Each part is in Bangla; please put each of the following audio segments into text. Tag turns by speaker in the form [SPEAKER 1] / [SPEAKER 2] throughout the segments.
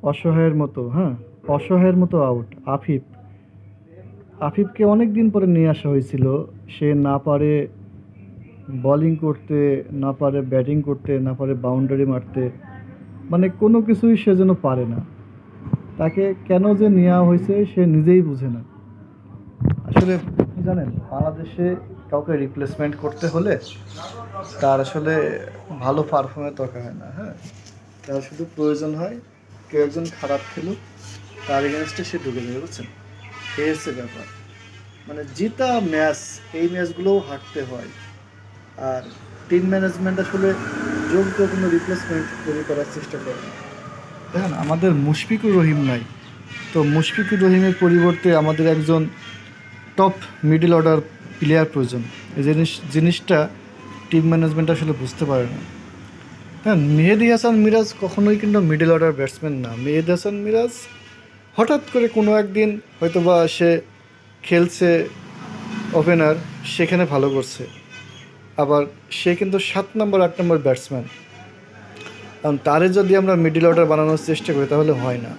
[SPEAKER 1] অসহায়ের মতো, হ্যাঁ, অসহায়ের মতো আউট। আফিফকে অনেক দিন পরে নিয়ে আসা হয়েছিল। সে না পারে বোলিং করতে, না পারে ব্যাটিং করতে, না পারে বাউন্ডারি মারতে, মানে কোনো কিছুই সে যেন পারে না। তাকে কেন যে নেওয়া হয়েছে সে নিজেই বুঝে না। আসলে কি জানেন, বাংলাদেশে কাউকে রিপ্লেসমেন্ট করতে হলে তার আসলে ভালো পারফর্মের দরকার হয় না, হ্যাঁ, তার শুধু প্রয়োজন হয় কেউ একজন খারাপ খেলুক, তার এগেনস্টে সে ঢুকে যাবে, বুঝছেন? এই হচ্ছে ব্যাপার। মানে জিতা ম্যাচ, এই ম্যাচগুলোও হারতে হয়। আর টিম ম্যানেজমেন্ট আসলে যোগ্য কোনো রিপ্লেসমেন্ট তৈরি করার চেষ্টা করে না। দেখেন, আমাদের মুশফিকুর রহিম নাই, তো মুশফিকুর রহিমের পরিবর্তে আমাদের একজন টপ মিডল অর্ডার প্লেয়ার প্রয়োজন। এই জিনিসটা টিম ম্যানেজমেন্ট আসলে বুঝতে পারে না। হ্যাঁ, মেহেদী হাসান মিরাজ কখনোই কিন্তু মিডল অর্ডার ব্যাটসম্যান না। মেহেদী হাসান মিরাজ হঠাৎ করে কোনো একদিন হয়তোবা সে খেলছে ওপেনার, সেখানে ভালো করছে, আবার সে কিন্তু 7 নম্বর 8 নম্বর ব্যাটসম্যান। কারণ তারে যদি আমরা মিডল অর্ডার বানানোর চেষ্টা করি তাহলে হয় না।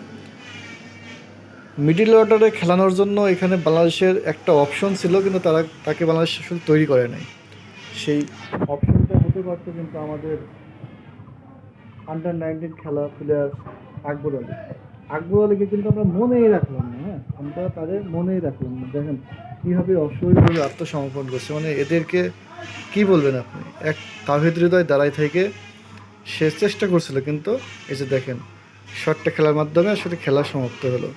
[SPEAKER 1] মিডল অর্ডারে খেলানোর জন্য এখানে বাংলাদেশের একটা অপশন ছিল, কিন্তু তাকে বাংলাদেশ আসলে তৈরি করে নাই। সেই অপশনটা হতে পারতো কিন্তু আমাদের আন্ডার 19 খেলা প্লেয়ার আকবর আলী। আকবর আলীকে কিন্তু আমরা মনেই রাখলাম না, হ্যাঁ, আমরা তাদের মনেই রাখলাম না। দেখেন কীভাবে অসহায়ভাবে আত্মসমর্পণ করছে, মানে এদেরকে কি বলবেন আপনি। এক তাহিদ হৃদয় দাঁড়ায় থেকে সে চেষ্টা করছিল, কিন্তু এই যে দেখেন শটটা খেলার মাধ্যমে আসলে খেলা সমাপ্ত হলো।